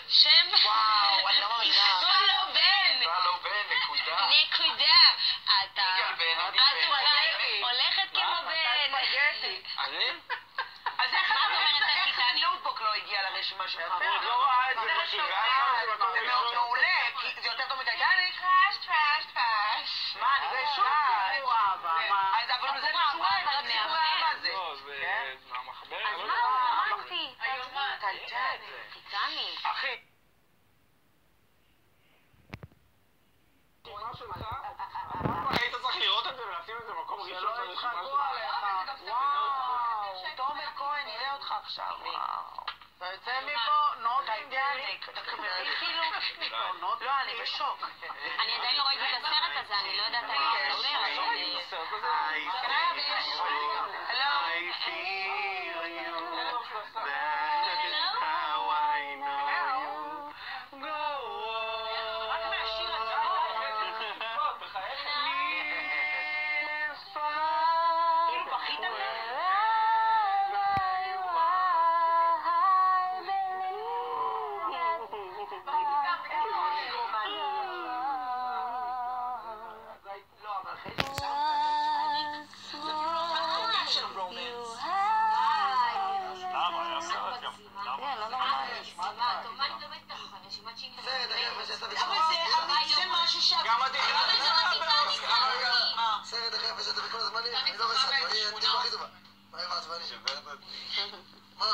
שם? וואו, אני לא מאמינה. קוראים לו בן. לא בן, נקודה. נקודה. אתה... יגאל בן, אני את בן. הולכת כמו בן. אני? אז איך מה את אומרת על טיטניק? נוטבוק לא הגיע לרשימה שלך? אני עוד לא ראה את זה פשוט. זה מאוד מעולה, כי זה יותר טוב מטיטניק. טראש. מה, אני בשוק. אז אבל זה משורה, רק סיפורי אהבה זה. לא, זה מהמחבר. אז מה אמרתי? טיטניק. אחי. היית צריך לראות את זה ולשים את זה במקום ראשון של הרשימה שלך. וואו, תומר כהן, נראה אותך עכשיו. אתה יוצא מפה, טיטניק. אתה מבין כאילו? לא, אני בשוק. אני עדיין לא ראיתי את הסרט הזה, אני לא יודעת על מה אתה גם עדיין. סרט הכי יפה שאתה בכל הזמנים, אני לא בסדר, אני הטבע הכי טובה. מה אמרת ואני? מה?